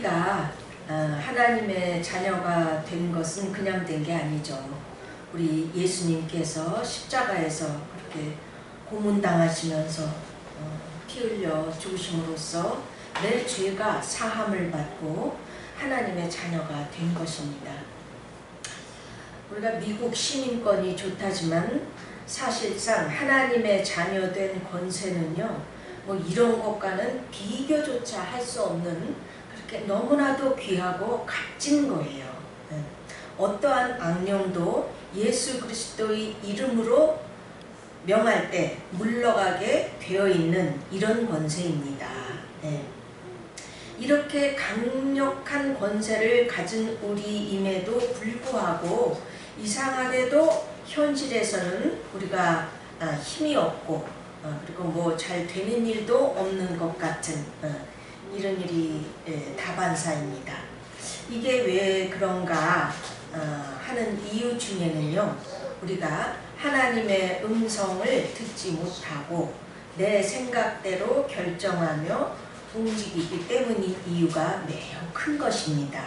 우리가 하나님의 자녀가 된 것은 그냥 된 게 아니죠. 우리 예수님께서 십자가에서 그렇게 고문당하시면서 피 흘려 죽으심으로써 내 죄가 사함을 받고 하나님의 자녀가 된 것입니다. 우리가 미국 시민권이 좋다지만 사실상 하나님의 자녀된 권세는요, 뭐 이런 것과는 비교조차 할 수 없는 그렇게 너무나도 귀하고 값진 거예요. 어떠한 악령도 예수 그리스도의 이름으로 명할 때 물러가게 되어 있는 이런 권세입니다. 이렇게 강력한 권세를 가진 우리임에도 불구하고 이상하게도 현실에서는 우리가 힘이 없고 그리고 뭐 잘 되는 일도 없는 것 같은 이런 일이 다반사입니다. 이게 왜 그런가 하는 이유 중에는요, 우리가 하나님의 음성을 듣지 못하고 내 생각대로 결정하며 움직이기 때문인 이유가 매우 큰 것입니다.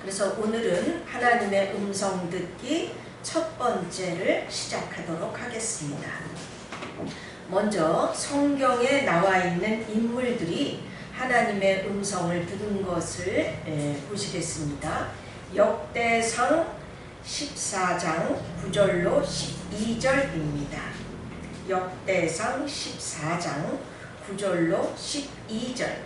그래서 오늘은 하나님의 음성 듣기 첫 번째를 시작하도록 하겠습니다. 먼저 성경에 나와 있는 인물들이 하나님의 음성을 들은 것을 보시겠습니다. 역대상 14장 9절로 12절입니다. 역대상 14장 9절로 12절.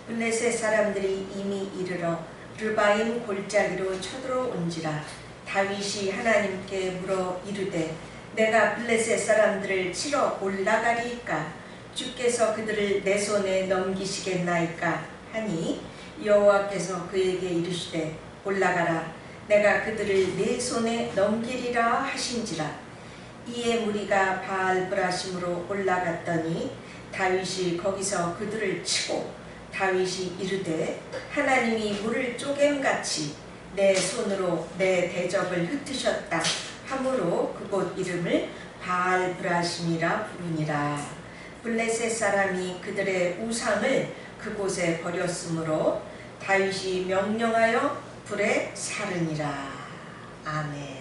블레셋 사람들이 이미 이르러 르바임 골짜기로 쳐들어온지라. 다윗이 하나님께 물어 이르되 내가 블레셋 사람들을 치러 올라가리이까? 주께서 그들을 내 손에 넘기시겠나이까? 하니 여호와께서 그에게 이르시되 올라가라. 내가 그들을 내 손에 넘기리라 하신지라. 이에 무리가 바알브라심으로 올라갔더니 다윗이 거기서 그들을 치고 다윗이 이르되 하나님이 물을 쪼갰같이 내 손으로 내 대적을 흩으셨다 하므로 그곳 이름을 바알브라심이라 부르니라. 블레셋 사람이 그들의 우상을 그곳에 버렸으므로 다윗이 명령하여 불에 사르니라. 아멘.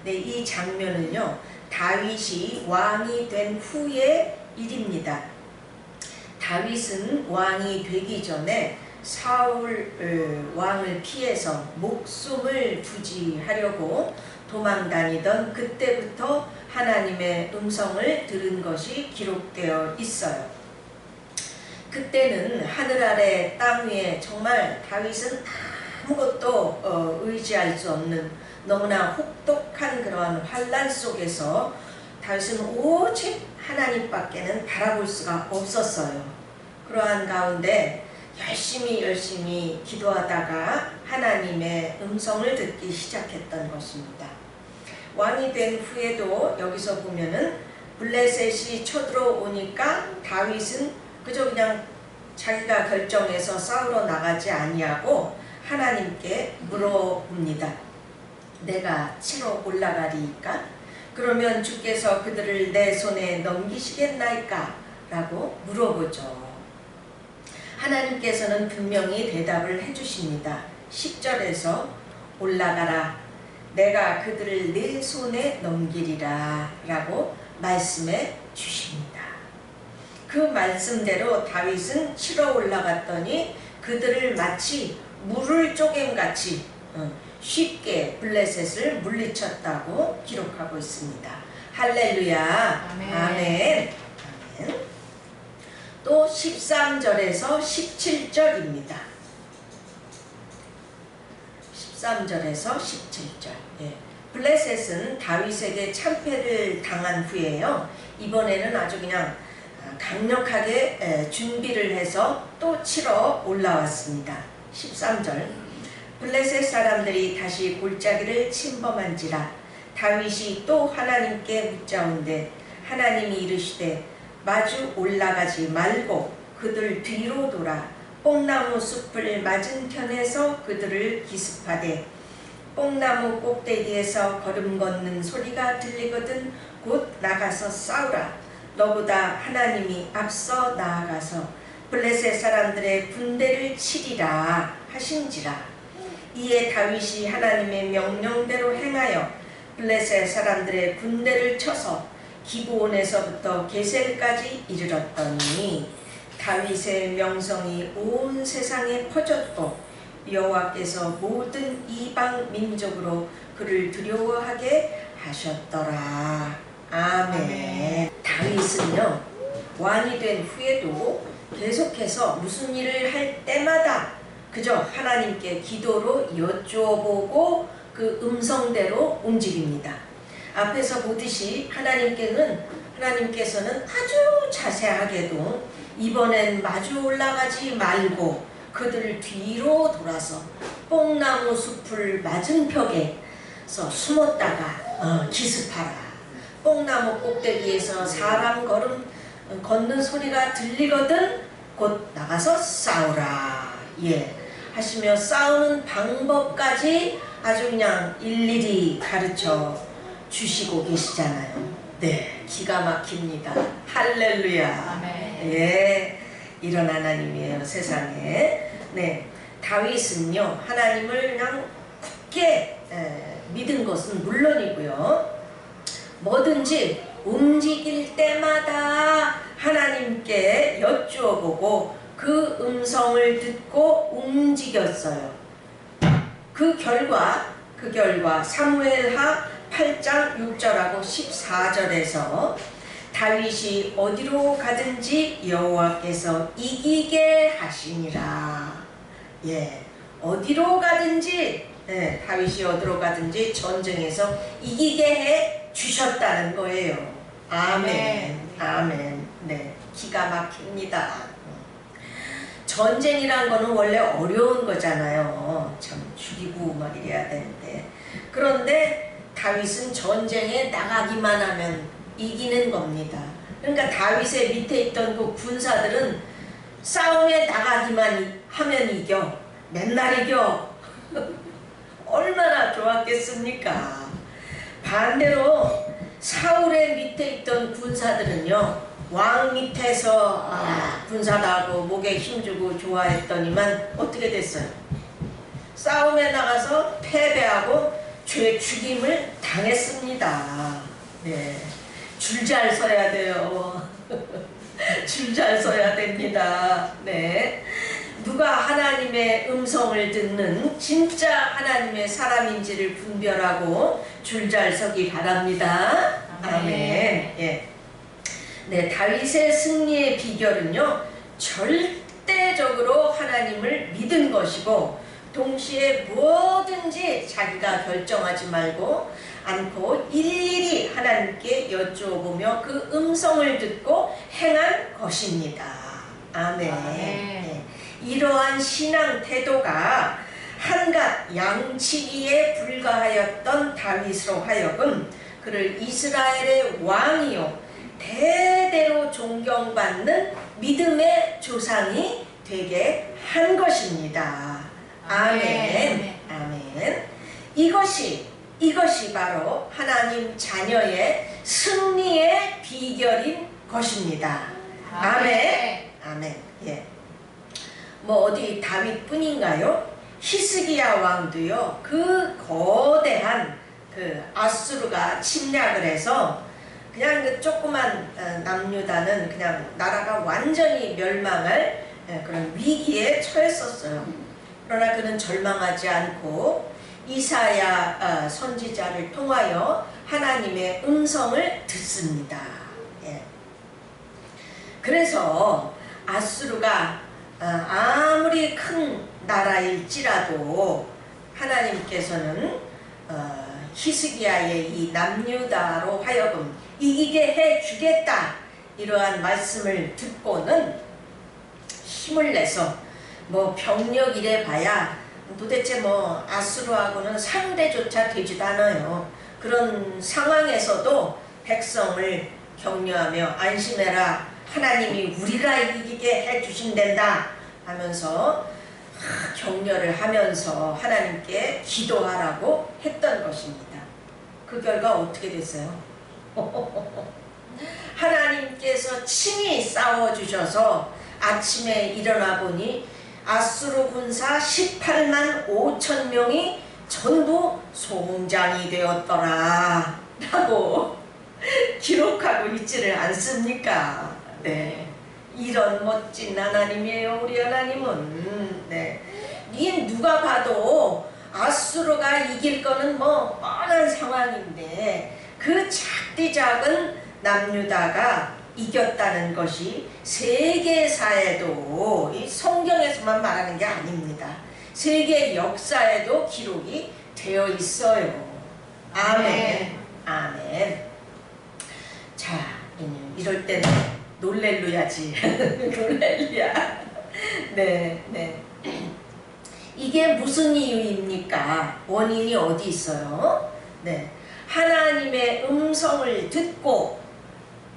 이 장면은요, 다윗이 왕이 된 후의 일입니다. 다윗은 왕이 되기 전에 사울 왕을 피해서 목숨을 부지하려고 도망다니던 그때부터 하나님의 음성을 들은 것이 기록되어 있어요. 그때는 하늘 아래 땅 위에 정말 다윗은 아무것도 의지할 수 없는 너무나 혹독한 그러한 환난 속에서 다윗은 오직 하나님밖에는 바라볼 수가 없었어요. 그러한 가운데 열심히 기도하다가 하나님의 음성을 듣기 시작했던 것입니다. 왕이 된 후에도 여기서 보면은 블레셋이 쳐들어오니까 다윗은 그저 그냥 자기가 결정해서 싸우러 나가지 아니하고 하나님께 물어봅니다. 내가 치러 올라가리이까? 그러면 주께서 그들을 내 손에 넘기시겠나이까? 라고 물어보죠. 하나님께서는 분명히 대답을 해주십니다. 10절에서 올라가라. 내가 그들을 내 손에 넘기리라 라고 말씀해 주십니다. 그 말씀대로 다윗은 치러 올라갔더니 그들을 마치 물을 쪼갰같이 쉽게 블레셋을 물리쳤다고 기록하고 있습니다. 할렐루야. 아멘. 또 13절에서 17절입니다. 13절에서 17절. 블레셋은 다윗에게 참패를 당한 후에요, 이번에는 아주 그냥 강력하게 준비를 해서 또 치러 올라왔습니다. 13절. 블레셋 사람들이 다시 골짜기를 침범한지라. 다윗이 또 하나님께 묻자온데 하나님이 이르시되 마주 올라가지 말고 그들 뒤로 돌아 뽕나무 숲을 맞은편에서 그들을 기습하되 뽕나무 꼭대기에서 걸음 걷는 소리가 들리거든 곧 나가서 싸우라. 너보다 하나님이 앞서 나아가서 블레셋 사람들의 군대를 치리라 하신지라. 이에 다윗이 하나님의 명령대로 행하여 블레셋 사람들의 군대를 쳐서 기브온에서부터 게셀까지 이르렀더니 다윗의 명성이 온 세상에 퍼졌고 여호와께서 모든 이방 민족으로 그를 두려워하게 하셨더라. 아멘. 다윗은요, 왕이 된 후에도 계속해서 무슨 일을 할 때마다 그저 하나님께 기도로 여쭈어보고 그 음성대로 움직입니다. 앞에서 보듯이 하나님께서는 아주 자세하게도 이번엔 마주 올라가지 말고 그들을 뒤로 돌아서 뽕나무 숲을 맞은벽에서 숨었다가 기습하라. 뽕나무 꼭대기에서 사람 걷는 소리가 들리거든 곧 나가서 싸우라. 하시며 싸우는 방법까지 아주 그냥 일일이 가르쳐 주시고 계시잖아요. 네, 기가 막힙니다. 할렐루야. 아멘. 이런 하나님이에요, 세상에. 네, 다윗은요, 하나님을 그냥 굳게 믿은 것은 물론이고요, 뭐든지 움직일 때마다 하나님께 여쭈어보고 그 음성을 듣고 움직였어요. 그 결과 사무엘하 8장 6절하고 14절에서 다윗이 어디로 가든지 여호와께서 이기게 하시니라. 어디로 가든지, 다윗이 어디로 가든지 전쟁에서 이기게 해 주셨다는 거예요. 아멘. 아멘. 네, 기가 막힙니다. 전쟁이란 거는 원래 어려운 거잖아요. 참 죽이고 막 이래야 되는데, 그런데 다윗은 전쟁에 나가기만 하면 이기는 겁니다. 그러니까 다윗의 밑에 있던 그 군사들은 싸움에 나가기만 하면 이겨. 맨날 이겨. 얼마나 좋았겠습니까? 반대로 사울의 밑에 있던 군사들은요, 왕 밑에서 군사다고 목에 힘주고 좋아했더니만 어떻게 됐어요? 싸움에 나가서 패배하고 죄 죽임을 당했습니다. 네, 줄 잘 서야 돼요. 줄 잘 서야 됩니다. 네, 누가 하나님의 음성을 듣는 진짜 하나님의 사람인지를 분별하고 줄 잘 서기 바랍니다. 아멘. 네, 다윗의 승리의 비결은요, 절대적으로 하나님을 믿은 것이고, 동시에 뭐든지 자기가 결정하지 않고 일일이 하나님께 여쭈어보며 그 음성을 듣고 행한 것입니다. 아멘. 네, 이러한 신앙 태도가 한갓 양치기에 불과하였던 다윗으로 하여금 그를 이스라엘의 왕이요 대대로 존경받는 믿음의 조상이 되게 한 것입니다. 아멘. 아멘. 이것이 바로 하나님 자녀의 승리의 비결인 것입니다. 아멘. 아멘. 뭐 어디 다윗뿐인가요? 히스기야 왕도요, 그 거대한 그 아수르가 침략을 해서 그냥 그 조그만 남유다는 그냥 나라가 완전히 멸망할 그런 위기에 처했었어요. 그러나 그는 절망하지 않고 이사야 선지자를 통하여 하나님의 음성을 듣습니다. 그래서 아수르가 아무리 큰 나라일지라도 하나님께서는 히스기야의 이 남유다로 하여금 이기게 해주겠다, 이러한 말씀을 듣고는 힘을 내서 뭐 병력 이래 봐야 도대체 뭐 아수르하고는 상대조차 되지도 않아요. 그런 상황에서도 백성을 격려하며 안심해라, 하나님이 우리가 이기게 해주신단다 하면서 격려를 하면서 하나님께 기도하라고 했던 것입니다. 그 결과 어떻게 됐어요? 하나님께서 친히 싸워주셔서 아침에 일어나 보니 아수르 군사 18만 5천 명이 전부 송장이 되었더라 라고 기록하고 있지를 않습니까? 네. 이런 멋진 하나님이에요. 우리 하나님은. 네. 이 누가 봐도 아수르가 이길 거는 뭐 뻔한 상황인데 그 작디 작은 남유다가 이겼다는 것이 세계사에도, 이 성경에서만 말하는 게 아닙니다. 세계 역사에도 기록이 되어 있어요. 아멘. 아멘. 자, 이럴 때는 놀렐루야지. 놀렐루야. 네, 네. 이게 무슨 이유입니까? 원인이 어디 있어요? 네. 하나님의 음성을 듣고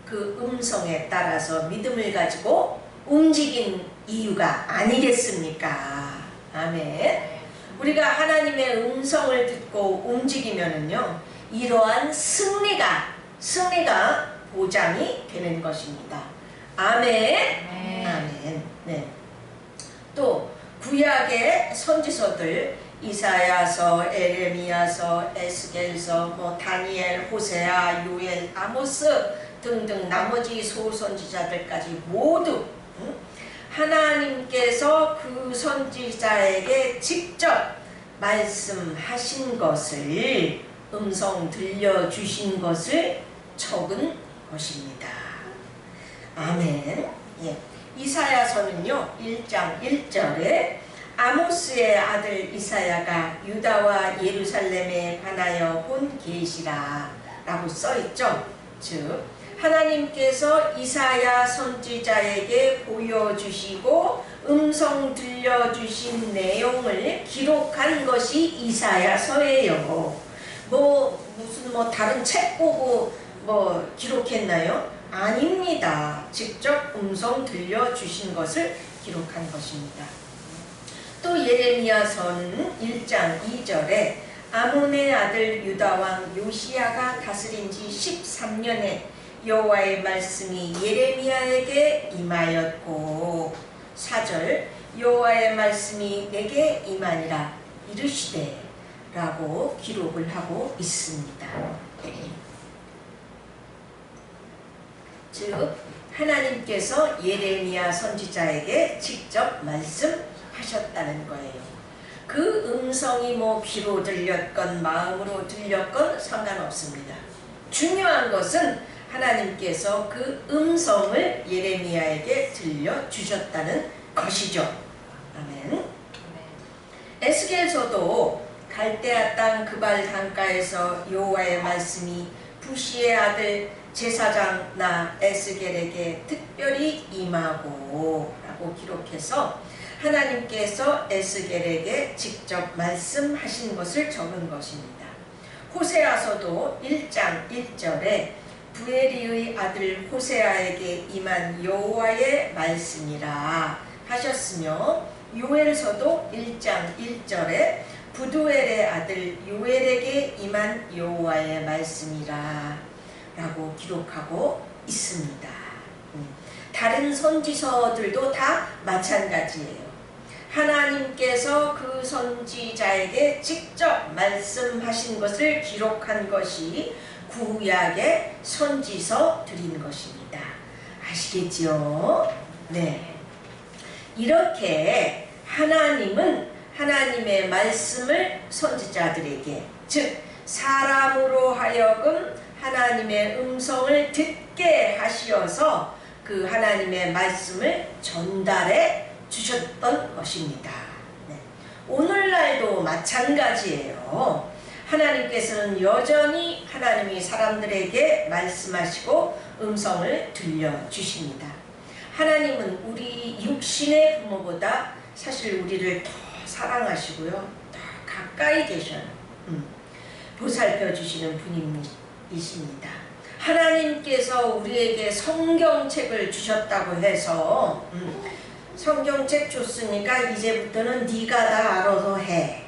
그 음성에 따라서 믿음을 가지고 움직인 이유가 아니겠습니까? 아멘. 우리가 하나님의 음성을 듣고 움직이면은요, 이러한 승리가 보장이 되는 것입니다. 아멘. 아멘. 네. 또 구약의 선지서들 이사야서, 에레미야서, 에스겔서, 다니엘, 호세아, 요엘, 아모스 등등 나머지 소선지자들까지 모두 하나님께서 그 선지자에게 직접 말씀하신 것을, 음성 들려주신 것을 적은 것입니다. 아멘. 예. 이사야서는요 1장 1절에 아모스의 아들 이사야가 유다와 예루살렘에 관하여 본 계시라 라고 써있죠. 즉 하나님께서 이사야 선지자에게 보여주시고 음성 들려주신 내용을 기록한 것이 이사야서예요. 무슨 다른 책 보고 기록했나요? 아닙니다. 직접 음성 들려주신 것을 기록한 것입니다. 또 예레미야서는 1장 2절에 아몬의 아들 유다왕 요시야가 다스린 지 13년에 여호와의 말씀이 예레미야에게 임하였고 4절 여호와의 말씀이 내게 임하니라 이르시되 라고 기록을 하고 있습니다. 즉 하나님께서 예레미야 선지자에게 직접 말씀하셨다는 거예요. 그 음성이 귀로 들렸건 마음으로 들렸건 상관없습니다. 중요한 것은 하나님께서 그 음성을 예레미야에게 들려주셨다는 것이죠. 아멘. 에스겔서도 갈대아 땅 그발 강가에서 여호와의 말씀이 부시의 아들 제사장 나 에스겔에게 특별히 임하고 라고 기록해서 하나님께서 에스겔에게 직접 말씀하신 것을 적은 것입니다. 호세아서도 1장 1절에 부에리의 아들 호세아에게 임한 여호와의 말씀이라 하셨으며 요엘서도 1장 1절에 부두엘의 아들 요엘에게 임한 여호와의 말씀이라 라고 기록하고 있습니다. 다른 선지서들도 다 마찬가지예요. 하나님께서 그 선지자에게 직접 말씀하신 것을 기록한 것이 구약의 선지서들인 것입니다. 아시겠지요? 네. 이렇게 하나님은 하나님의 말씀을 선지자들에게, 즉 사람으로 하여금 하나님의 음성을 듣게 하시어서 그 하나님의 말씀을 전달해 주셨던 것입니다. 네. 오늘날도 마찬가지예요. 하나님께서는 여전히 하나님이 사람들에게 말씀하시고 음성을 들려주십니다. 하나님은 우리 육신의 부모보다 사실 우리를 더 사랑하시고요. 더 가까이 계셔요. 보살펴 주시는 분이십니다. 하나님께서 우리에게 성경책을 주셨다고 해서 성경책 줬으니까 이제부터는 네가 다 알아서 해.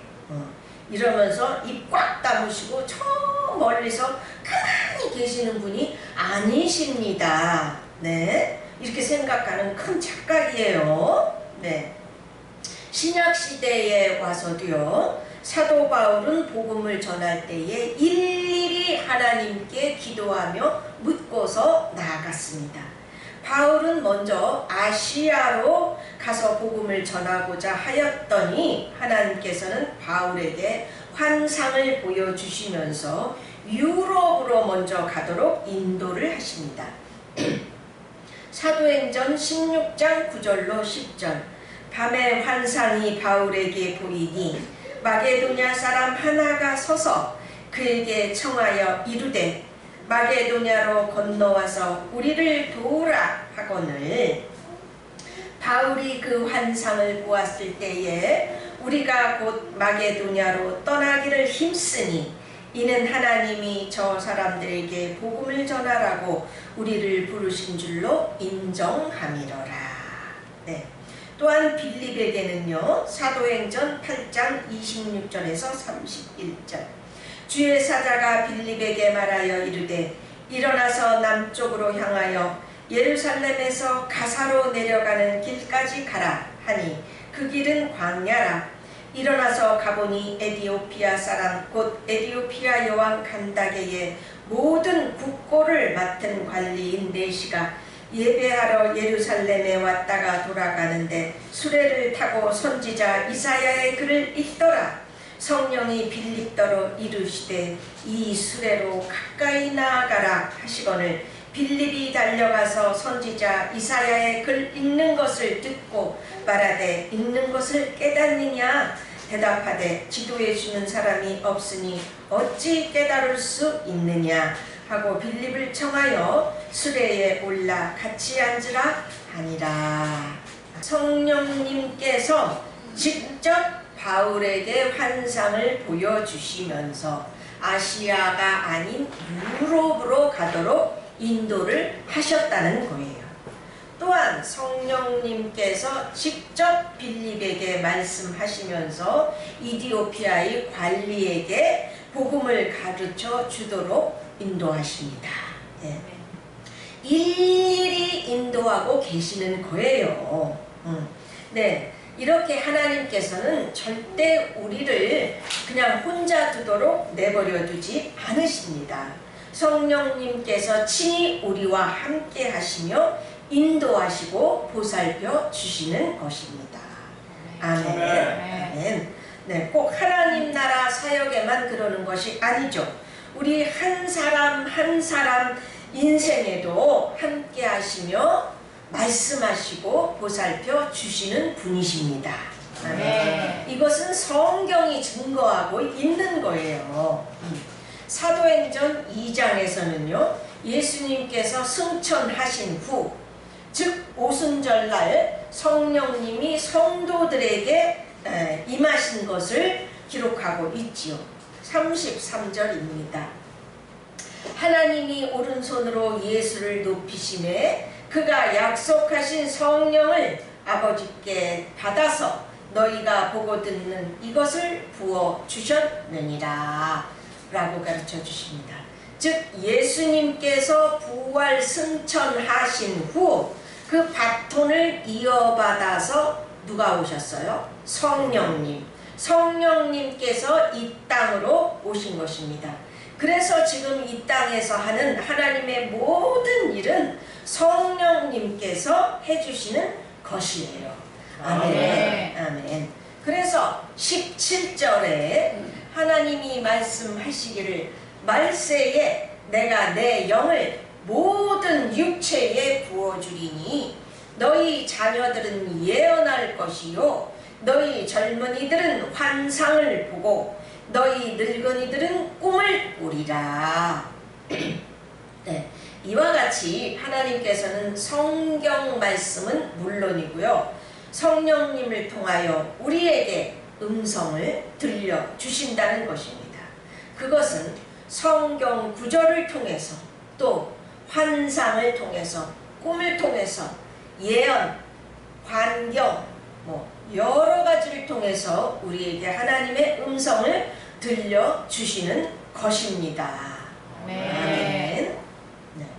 이러면서 입 꽉 다무시고 저 멀리서 가만히 계시는 분이 아니십니다. 네, 이렇게 생각하는 큰 착각이에요. 네, 신약 시대에 와서도요, 사도 바울은 복음을 전할 때에 일일이 하나님께 기도하며 묻고서 나아갔습니다. 바울은 먼저 아시아로 가서 복음을 전하고자 하였더니 하나님께서는 바울에게 환상을 보여주시면서 유럽으로 먼저 가도록 인도를 하십니다. 사도행전 16장 9절로 10절. 밤에 환상이 바울에게 보이니 마게도냐 사람 하나가 서서 그에게 청하여 이르되 마게도냐로 건너와서 우리를 도우라 하거늘. 바울이 그 환상을 보았을 때에 우리가 곧 마게도냐로 떠나기를 힘쓰니 이는 하나님이 저 사람들에게 복음을 전하라고 우리를 부르신 줄로 인정함이로라. 네. 또한 빌립에게는요, 사도행전 8장 26절에서 31절. 주의 사자가 빌립에게 말하여 이르되 일어나서 남쪽으로 향하여 예루살렘에서 가사로 내려가는 길까지 가라 하니 그 길은 광야라. 일어나서 가보니 에디오피아 사람 곧 에디오피아 여왕 간다게의 모든 국고를 맡은 관리인 네시가 예배하러 예루살렘에 왔다가 돌아가는데 수레를 타고 선지자 이사야의 글을 읽더라. 성령이 빌립더러 이르시되 이 수레로 가까이 나아가라 하시거늘 빌립이 달려가서 선지자 이사야의 글 읽는 것을 듣고 말하되 읽는 것을 깨닫느냐 대답하되 지도해 주는 사람이 없으니 어찌 깨달을 수 있느냐 하고 빌립을 청하여 수레에 올라 같이 앉으라 하니라. 성령님께서 직접 바울에게 환상을 보여주시면서 아시아가 아닌 유럽으로 가도록 인도를 하셨다는 거예요. 또한 성령님께서 직접 빌립에게 말씀하시면서 이디오피아의 관리에게 복음을 가르쳐 주도록 인도하십니다. 네. 일일이 인도하고 계시는 거예요. 네, 이렇게 하나님께서는 절대 우리를 그냥 혼자 두도록 내버려 두지 않으십니다. 성령님께서 친히 우리와 함께 하시며 인도하시고 보살펴 주시는 것입니다. 아멘. 아멘. 네, 꼭 하나님 나라 사역에만 그러는 것이 아니죠. 우리 한 사람 한 사람 인생에도 함께 하시며 말씀하시고 보살펴 주시는 분이십니다. 아멘. 이것은 성경이 증거하고 있는 거예요. 사도행전 2장에서는요, 예수님께서 승천하신 후, 즉 오순절날 성령님이 성도들에게 임하신 것을 기록하고 있지요. 33절입니다. 하나님이 오른손으로 예수를 높이심에 그가 약속하신 성령을 아버지께 받아서 너희가 보고 듣는 이것을 부어 주셨느니라 라고 가르쳐 주십니다. 즉 예수님께서 부활 승천하신 후 그 바톤을 이어받아서 누가 오셨어요? 성령님. 성령님께서 이 땅으로 오신 것입니다. 그래서 지금 이 땅에서 하는 하나님의 모든 일은 성령님께서 해주시는 것이에요. 아멘. 아멘. 그래서 17절에 하나님이 말씀하시기를 말세에 내가 내 영을 모든 육체에 부어주리니 너희 자녀들은 예언할 것이요 너희 젊은이들은 환상을 보고 너희 늙은이들은 꿈을 꾸리라. 네, 이와 같이 하나님께서는 성경 말씀은 물론이고요, 성령님을 통하여 우리에게 음성을 들려주신다는 것입니다. 그것은 성경 구절을 통해서 또 환상을 통해서 꿈을 통해서 예언, 환경, 여러 가지를 통해서 우리에게 하나님의 음성을 들려주시는 것입니다. 아멘.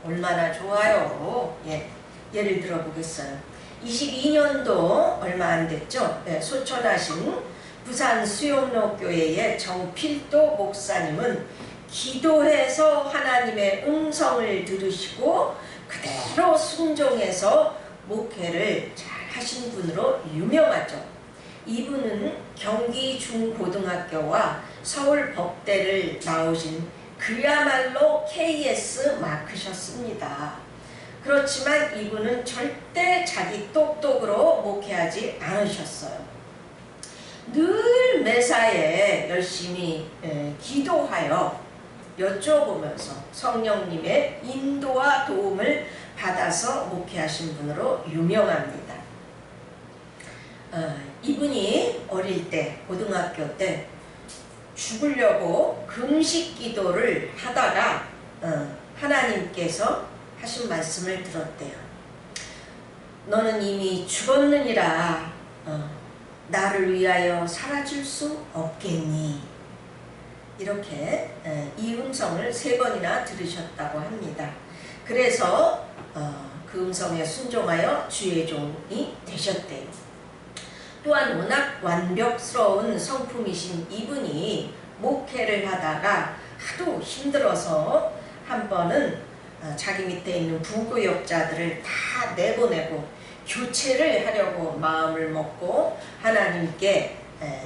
얼마나 좋아요. 예, 예를 들어 보겠어요. 22년도 얼마 안 됐죠. 예, 소천하신 부산 수용로교회의 정필도 목사님은 기도해서 하나님의 음성을 들으시고 그대로 순종해서 목회를 잘 하신 분으로 유명하죠. 이분은 경기 중고등학교와 서울법대를 나오신 그야말로 KS 마크셨습니다. 그렇지만 이분은 절대 자기 똑똑으로 목회하지 않으셨어요. 늘 매사에 열심히 기도하여 여쭤보면서 성령님의 인도와 도움을 받아서 목회하신 분으로 유명합니다. 이분이 어릴 때 고등학교 때 죽으려고 금식 기도를 하다가 하나님께서 하신 말씀을 들었대요. 너는 이미 죽었느니라 나를 위하여 사라질 수 없겠니? 이렇게 이 음성을 3번이나 들으셨다고 합니다. 그래서 그 음성에 순종하여 주의 종이 되셨대요. 또한 워낙 완벽스러운 성품이신 이분이 목회를 하다가 하도 힘들어서 한 번은 자기 밑에 있는 부교역자들을 다 내보내고 교체를 하려고 마음을 먹고 하나님께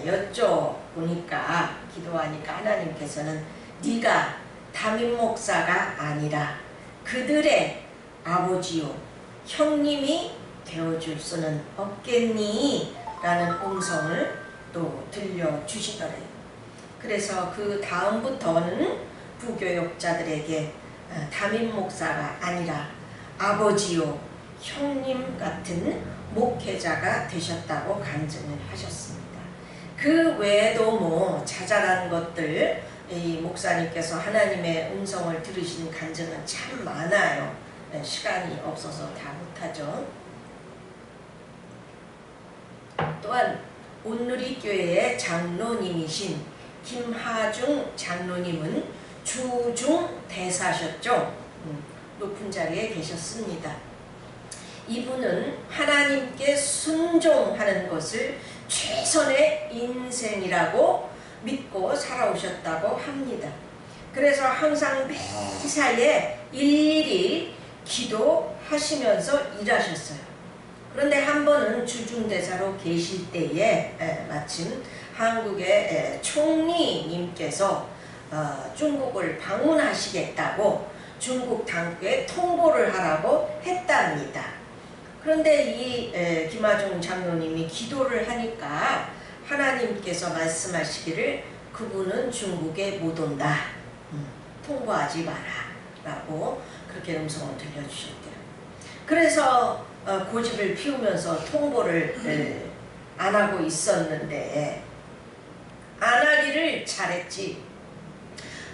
여쭤보니까 기도하니까 하나님께서는 네가 담임 목사가 아니라 그들의 아버지요 형님이 되어줄 수는 없겠니? 라는 음성을 또 들려주시더래요. 그래서 그 다음부터는 부교역자들에게 담임 목사가 아니라 아버지요 형님 같은 목회자가 되셨다고 간증을 하셨습니다. 그 외에도 뭐 자잘한 것들 이 목사님께서 하나님의 음성을 들으신 간증은 참 많아요. 시간이 없어서 다 못하죠. 또한 온누리교회의 장로님이신 김하중 장로님은 주중 대사셨죠. 높은 자리에 계셨습니다. 이분은 하나님께 순종하는 것을 최선의 인생이라고 믿고 살아오셨다고 합니다. 그래서 항상 매사에 일일이 기도하시면서 일하셨어요. 그런데 한 번은 주중대사로 계실 때에 마침 한국의 총리님께서 중국을 방문하시겠다고 중국 당국에 통보를 하라고 했답니다. 그런데 이 김하중 장로님이 기도를 하니까 하나님께서 말씀하시기를 그분은 중국에 못 온다. 통보하지 마라. 라고 그렇게 음성을 들려주셨대요. 그래서 고집을 피우면서 통보를 안 하고 있었는데 안 하기를 잘했지.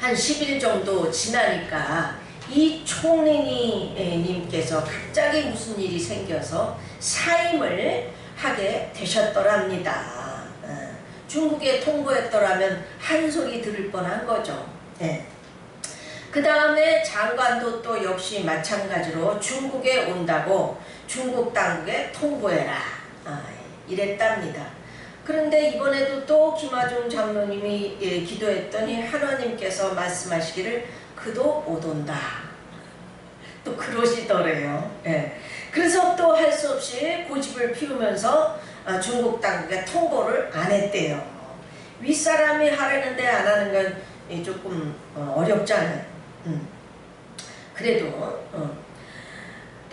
한 10일 정도 지나니까 이 총리님께서 갑자기 무슨 일이 생겨서 사임을 하게 되셨더랍니다. 중국에 통보했더라면 한 소리 들을 뻔한 거죠. 그 다음에 장관도 또 역시 마찬가지로 중국에 온다고 중국 당국에 통보해라 이랬답니다. 그런데 이번에도 또 김하중 장로님이 기도했더니 하나님께서 말씀하시기를 그도 못 온다. 또 그러시더래요. 그래서 또 할 수 없이 고집을 피우면서 중국 당국에 통보를 안 했대요. 윗사람이 하려는데 안 하는 건 조금 어렵잖아요. 그래도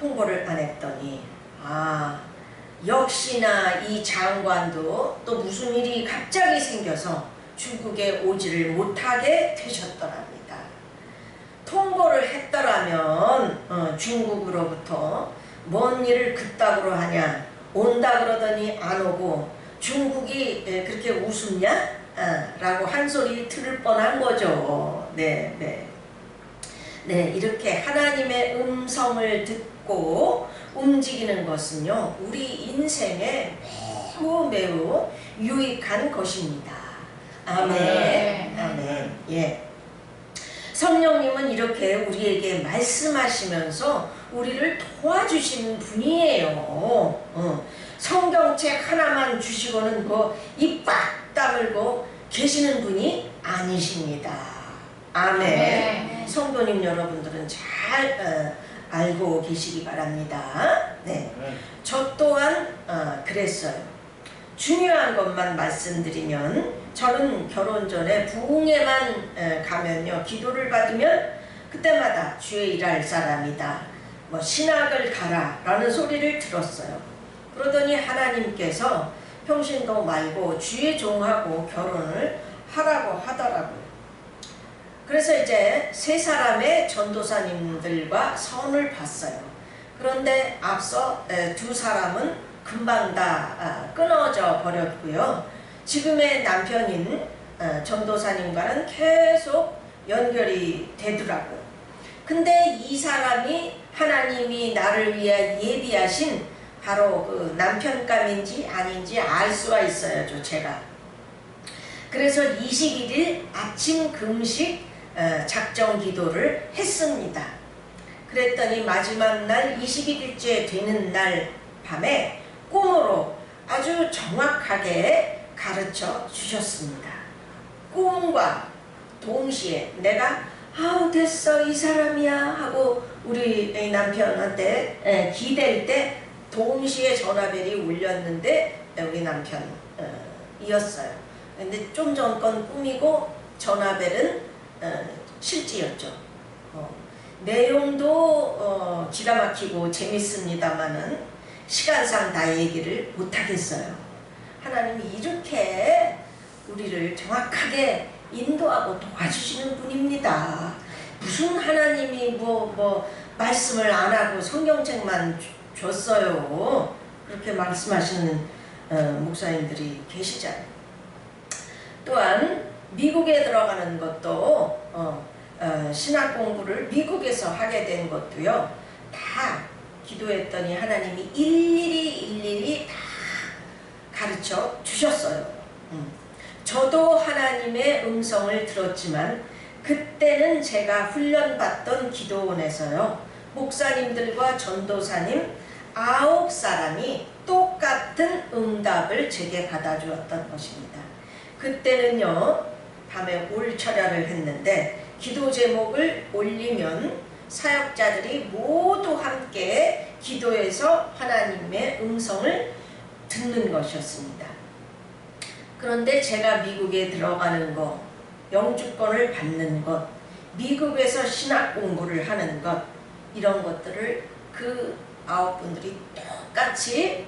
통보를 안 했더니 역시나 이 장관도 또 무슨 일이 갑자기 생겨서 중국에 오지를 못하게 되셨더랍니다. 통보를 했더라면 중국으로부터 뭔 일을 그따구로 하냐 온다 그러더니 안 오고 중국이 그렇게 우습냐? 라고 한 소리 들을 뻔한 거죠. 네, 이렇게 하나님의 음성을 듣고 움직이는 것은요, 우리 인생에 매우 유익한 것입니다. 아멘. 아멘. 예. 성령님은 이렇게 우리에게 말씀하시면서 우리를 도와주시는 분이에요. 성경책 하나만 주시고는 입 꽉 다물고 계시는 분이 아니십니다. 아멘. 성도님 여러분들은 잘 알고 계시기 바랍니다. 네, 저 또한 그랬어요. 중요한 것만 말씀드리면 저는 결혼 전에 부흥회만 가면요, 기도를 받으면 그때마다 주의 일할 사람이다, 뭐 신학을 가라 라는 소리를 들었어요. 그러더니 하나님께서 평신도 말고 주의 종하고 결혼을 하라고 하더라고요. 그래서 이제 세 사람의 전도사님들과 선을 봤어요. 그런데 앞서 두 사람은 금방 다 끊어져 버렸고요. 지금의 남편인 전도사님과는 계속 연결이 되더라고요. 근데 이 사람이 하나님이 나를 위해 예비하신 바로 그 남편감인지 아닌지 알 수가 있어요, 제가. 그래서 21일 아침 금식 작정 기도를 했습니다. 그랬더니 마지막 날 21일째 되는 날 밤에 꿈으로 아주 정확하게 가르쳐 주셨습니다. 꿈과 동시에 내가 아우 됐어 이 사람이야 하고 우리 남편한테 기댈 때 동시에 전화벨이 울렸는데 우리 남편이었어요. 근데 좀 전 건 꿈이고 전화벨은 실제였죠. 내용도 기가 막히고 재밌습니다만은 시간상 다 얘기를 못하겠어요. 하나님이 이렇게 우리를 정확하게 인도하고 도와주시는 분입니다. 무슨 하나님이 뭐 말씀을 안 하고 성경책만 줬어요. 그렇게 말씀하시는 목사님들이 계시잖아요. 또한 미국에 들어가는 것도 신학 공부를 미국에서 하게 된 것도요, 다 기도했더니 하나님이 일일이 다 가르쳐 주셨어요. 저도 하나님의 음성을 들었지만 그때는 제가 훈련받던 기도원에서요, 목사님들과 전도사님 9사람이 똑같은 응답을 제게 받아주었던 것입니다. 그때는요, 밤에 올철야를 했는데 기도 제목을 올리면 사역자들이 모두 함께 기도해서 하나님의 음성을 듣는 것이었습니다. 그런데 제가 미국에 들어가는 것, 영주권을 받는 것, 미국에서 신학 공부를 하는 것, 이런 것들을 그 9분들이 똑같이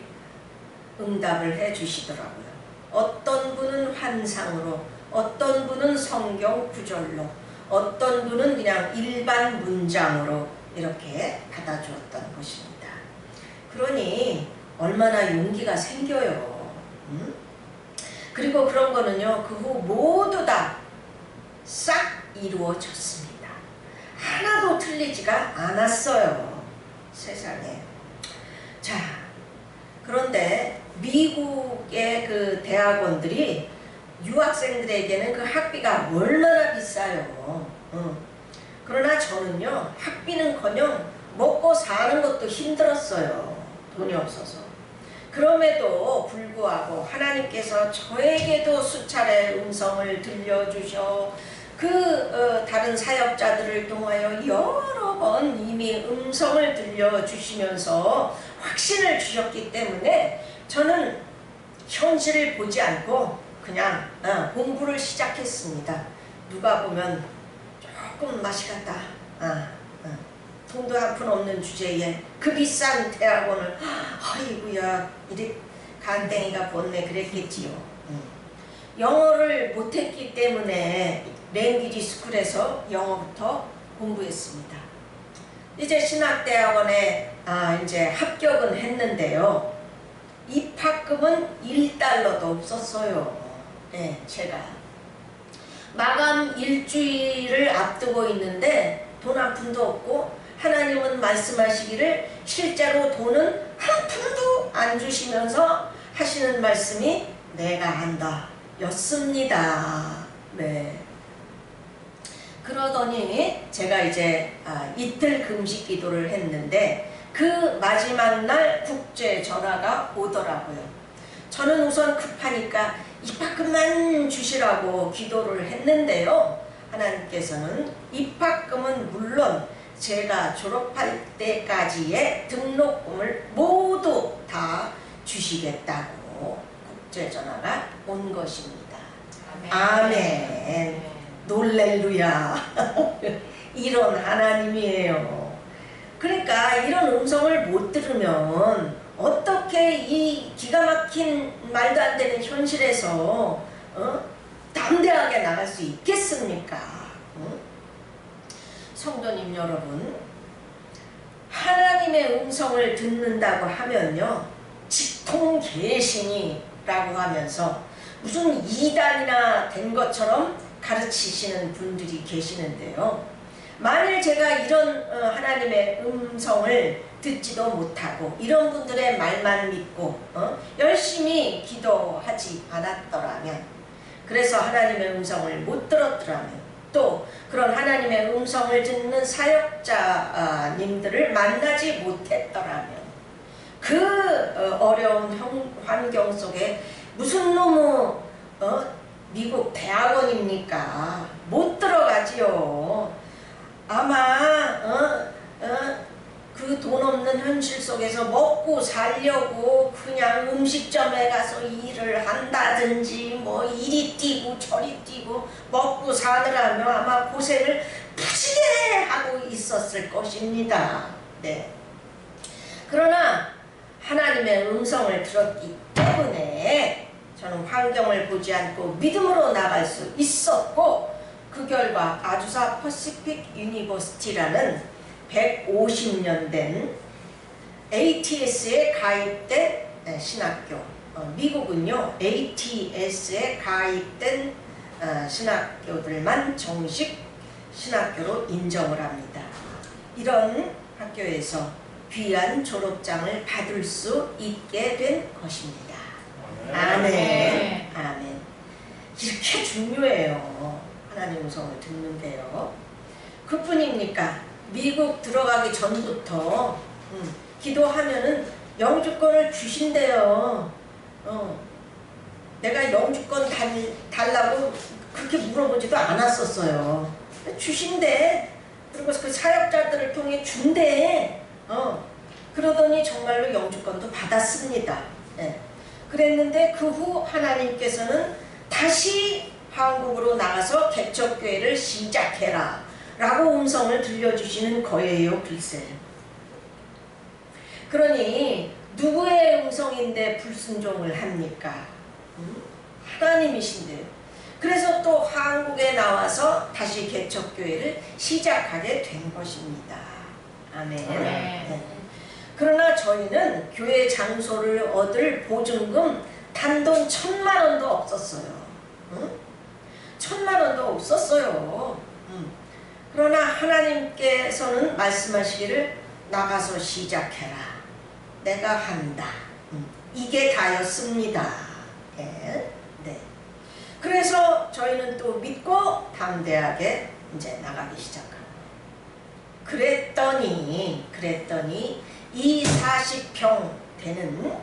응답을 해 주시더라고요. 어떤 분은 환상으로, 어떤 분은 성경 구절로, 어떤 분은 그냥 일반 문장으로 이렇게 받아주었던 것입니다. 그러니 얼마나 용기가 생겨요. 그리고 그런 거는요, 그 후 모두 다 싹 이루어졌습니다. 하나도 틀리지가 않았어요. 세상에. 자, 그런데 미국의 그 대학원들이 유학생들에게는 그 학비가 얼마나 비싸요. 그러나 저는요, 학비는커녕 먹고 사는 것도 힘들었어요. 돈이 없어서. 그럼에도 불구하고 하나님께서 저에게도 수차례 음성을 들려주셔 다른 사역자들을 통하여 여러 번 이미 음성을 들려주시면서 확신을 주셨기 때문에 저는 현실을 보지 않고 그냥 공부를 시작했습니다. 누가 보면 조금 맛이 갔다. 돈도 한 푼 없는 주제에 그 비싼 대학원을 아이고야 이리 간땡이가 본네 그랬겠지요. 영어를 못했기 때문에 랭귀지 스쿨에서 영어부터 공부했습니다. 이제 신학대학원에 이제 합격은 했는데요. 입학금은 1달러도 없었어요. 네, 제가 마감 일주일을 앞두고 있는데 돈 한 푼도 없고 하나님은 말씀하시기를 실제로 돈은 한 푼도 안 주시면서 하시는 말씀이 내가 한다 였습니다. 네. 그러더니 제가 이제 이틀 금식 기도를 했는데 그 마지막 날 국제 전화가 오더라고요. 저는 우선 급하니까 입학금만 주시라고 기도를 했는데요. 하나님께서는 입학금은 물론 제가 졸업할 때까지의 등록금을 모두 다 주시겠다고 국제 전화가 온 것입니다. 아멘. 놀렐루야. 이런 하나님이에요. 그러니까 이런 음성을 못 들으면 어떻게 이 기가 막힌 말도 안 되는 현실에서 담대하게 나갈 수 있겠습니까? 성도님 여러분, 하나님의 음성을 듣는다고 하면요, 직통계시니라고 하면서 무슨 이단이나 된 것처럼 가르치시는 분들이 계시는데요. 만일 제가 이런 하나님의 음성을 듣지도 못하고 이런 분들의 말만 믿고 열심히 기도하지 않았더라면, 그래서 하나님의 음성을 못 들었더라면, 또 그런 하나님의 음성을 듣는 사역자님들을 만나지 못했더라면, 그 어려운 환경 속에 무슨 놈의 미국 대학원입니까? 못 들어가지요. 아마 그 돈 없는 현실 속에서 먹고 살려고 그냥 음식점에 가서 일을 한다든지 뭐 이리 뛰고 저리 뛰고 먹고 사느라며 아마 고생을 푸지게 하고 있었을 것입니다. 네. 그러나 하나님의 음성을 들었기 때문에 저는 환경을 보지 않고 믿음으로 나갈 수 있었고, 그 결과 아주사 퍼시픽 유니버시티라는 150년 된 ATS에 가입된 신학교, 미국은요 ATS에 가입된 신학교들만 정식 신학교로 인정을 합니다. 이런 학교에서 귀한 졸업장을 받을 수 있게 된 것입니다. 아멘. 아멘. 이렇게 중요해요. 하나님 음성을 듣는데요. 그뿐입니까? 미국 들어가기 전부터 기도하면은 영주권을 주신대요. 내가 영주권 달라고 그렇게 물어보지도 않았었어요. 주신대. 그리고 그 사역자들을 통해 준대. 그러더니 정말로 영주권도 받았습니다. 네. 그랬는데 그 후 하나님께서는 다시 한국으로 나가서 개척교회를 시작해라 라고 음성을 들려주시는 거예요. 글쎄. 그러니 누구의 음성인데 불순종을 합니까? 하나님이신데요. 그래서 또 한국에 나와서 다시 개척교회를 시작하게 된 것입니다. 아멘. 네. 그러나 저희는 교회 장소를 얻을 보증금 단돈 1,000만 원도 없었어요. 1,000만 원도 없었어요. 그러나 하나님께서는 말씀하시기를 나가서 시작해라. 내가 한다. 이게 다였습니다. 네. 그래서 저희는 또 믿고 담대하게 이제 나가기 시작합니다. 그랬더니 이 40평 되는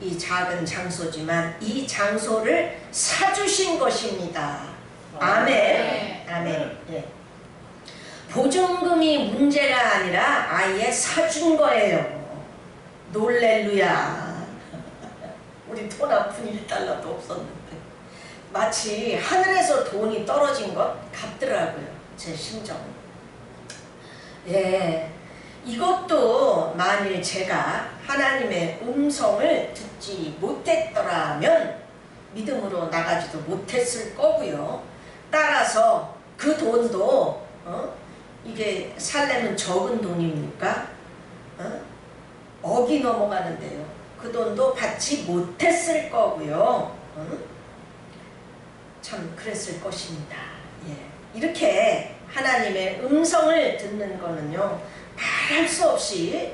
이 작은 장소지만 이 장소를 사주신 것입니다. 아멘. 아멘. 네. 보증금이 문제가 아니라 아예 사준 거예요. 놀렐루야. 우리 돈 한 푼 1달러도 없었는데 마치 하늘에서 돈이 떨어진 것 같더라고요. 제 심정은. 예. 이것도 만일 제가 하나님의 음성을 듣지 못했더라면 믿음으로 나가지도 못했을 거고요. 따라서 그 돈도 이게 살려면 적은 돈입니까? 억이 넘어가는데요. 그 돈도 받지 못했을 거고요. 참 그랬을 것입니다. 예. 이렇게 하나님의 음성을 듣는 거는요, 말할 수 없이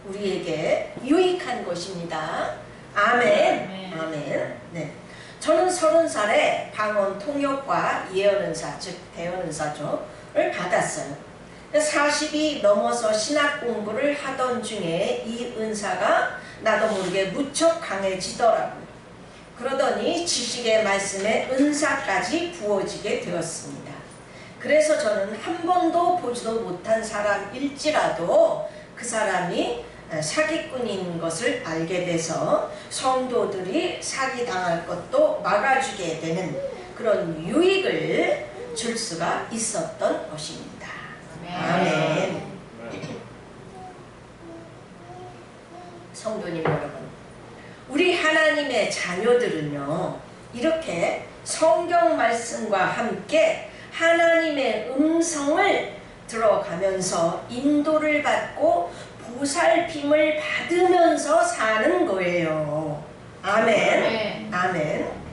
우리에게 유익한 것입니다. 아멘. 아멘. 네. 저는 30살에 방언 통역과 예언은사, 즉 대언은사죠. 받았어요. 40이 넘어서 신학 공부를 하던 중에 이 은사가 나도 모르게 무척 강해지더라고요. 그러더니 지식의 말씀에 은사까지 부어지게 되었습니다. 그래서 저는 한 번도 보지도 못한 사람일지라도 그 사람이 사기꾼인 것을 알게 돼서 성도들이 사기당할 것도 막아주게 되는 그런 유익을 줄 수가 있었던 것입니다. 아멘. 성도님 여러분, 우리 하나님의 자녀들은요, 이렇게 성경 말씀과 함께 하나님의 음성을 들어가면서 인도를 받고 보살핌을 받으면서 사는 거예요. 아멘. 아멘.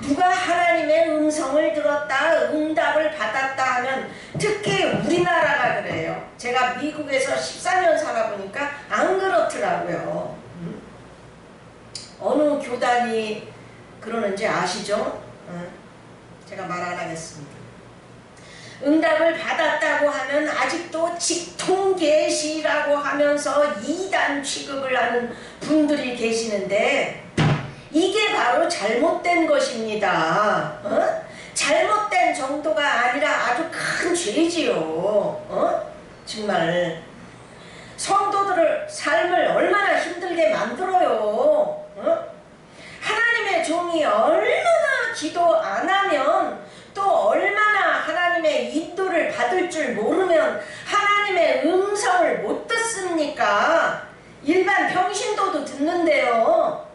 누가 하나님의 음성을 들었다, 응답을 받았다 하면 특히 우리나라가 그래요. 제가 미국에서 14년 살아보니까 안 그렇더라고요. 어느 교단이 그러는지 아시죠? 제가 말 안 하겠습니다. 응답을 받았다고 하면 아직도 직통계시라고 하면서 이단 취급을 하는 분들이 계시는데 이게 바로 잘못된 것입니다. 잘못된 정도가 아니라 아주 큰 죄지요. 정말 성도들의 삶을 얼마나 힘들게 만들어요. 하나님의 종이 얼마나 기도 안 하면 또 얼마나 하나님의 인도를 받을 줄 모르면 하나님의 음성을 못 듣습니까? 일반 평신도도 듣는데요.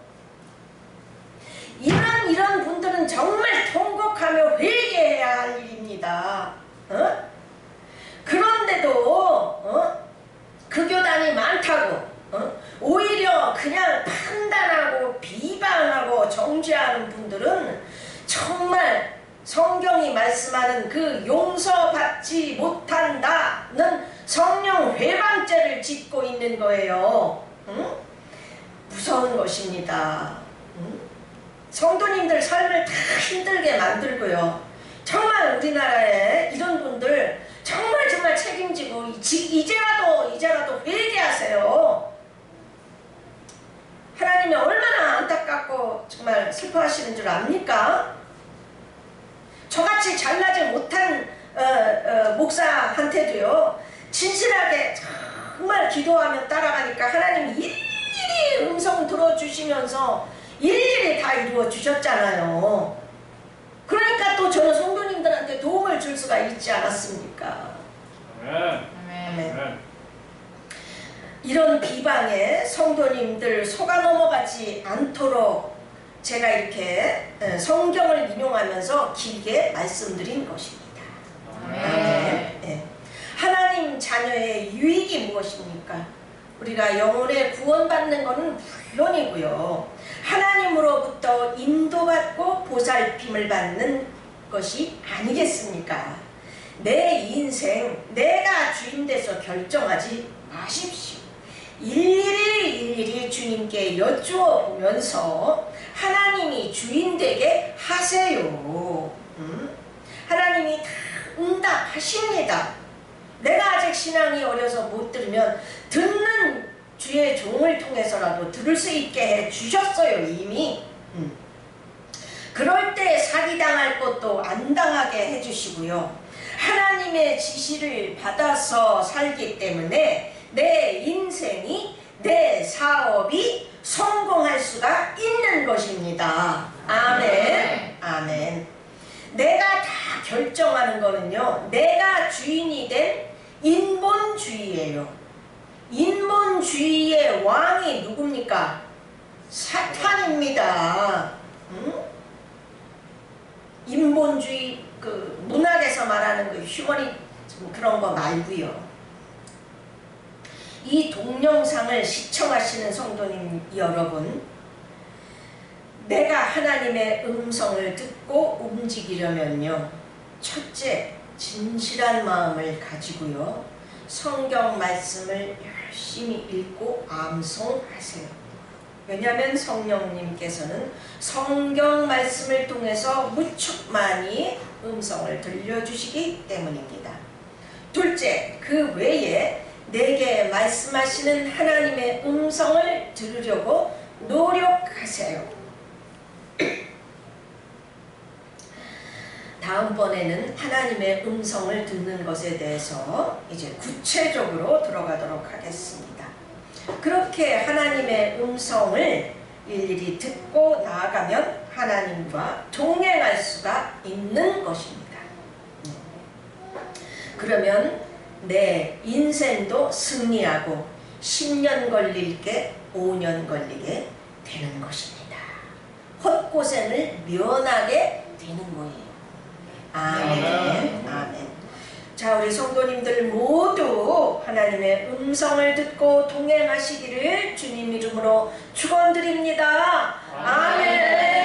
이런 분들은 정말 통곡하며 회개해야 할 일입니다. 그런데도 그 교단이 많다고 오히려 그냥 판단하고 비방하고 정죄하는 분들은 정말 성경이 말씀하는 그 용서받지 못한다는 성령 회방죄를 짓고 있는 거예요. 무서운 것입니다. 성도님들 삶을 다 힘들게 만들고요. 정말 우리나라에 이런 분들 정말 책임지고 이제라도 회개하세요. 하나님이 얼마나 안타깝고 정말 슬퍼하시는 줄 압니까? 저같이 잘나지 못한 목사한테도요, 진실하게 정말 기도하며 따라가니까 하나님이 일일이 음성 들어주시면서 일일이 다 이루어 주셨잖아요. 그러니까 또 저는 성도님들한테 도움을 줄 수가 있지 않았습니까? 아멘. 이런 비방에 성도님들 속아 넘어가지 않도록 제가 이렇게 성경을 인용하면서 길게 말씀드린 것입니다. 아멘. 네. 하나님 자녀의 유익이 무엇입니까? 우리가 영혼의 구원받는 것은 물론이고요. 하나님으로부터 인도받고 보살핌을 받는 것이 아니겠습니까? 내 인생 내가 주인 돼서 결정하지 마십시오. 일일이 주님께 여쭈어 보면서 하나님이 주인 되게 하세요. 하나님이 다 응답하십니다. 내가 아직 신앙이 어려서 못 들으면 듣는 주의 종을 통해서라도 들을 수 있게 해주셨어요. 이미. 그럴 때 사기당할 것도 안 당하게 해주시고요. 하나님의 지시를 받아서 살기 때문에 내 인생이, 내 사업이 성공할 수가 있는 것입니다. 아멘. 아멘. 내가 다 결정하는 거는요, 내가 주인이 된 인본주의예요. 인본주의의 왕이 누굽니까? 사탄입니다. 인본주의 그 문학에서 말하는 그 휴머니 그런 거 말고요. 이 동영상을 시청하시는 성도님 여러분, 내가 하나님의 음성을 듣고 움직이려면요, 첫째, 진실한 마음을 가지고요, 성경 말씀을 열심히 읽고 암송하세요. 왜냐하면 성령님께서는 성경 말씀을 통해서 무척 많이 음성을 들려주시기 때문입니다. 둘째, 그 외에 내게 말씀하시는 하나님의 음성을 들으려고 노력하세요. 다음번에는 하나님의 음성을 듣는 것에 대해서 이제 구체적으로 들어가도록 하겠습니다. 그렇게 하나님의 음성을 일일이 듣고 나아가면 하나님과 동행할 수가 있는 것입니다. 그러면 내 인생도 승리하고 10년 걸릴 게 5년 걸리게 되는 것입니다. 헛고생을 면하게 되는 거예요. 아멘. 아멘. 자, 우리 성도님들 모두 하나님의 음성을 듣고 동행하시기를 주님 이름으로 축원드립니다. 아멘.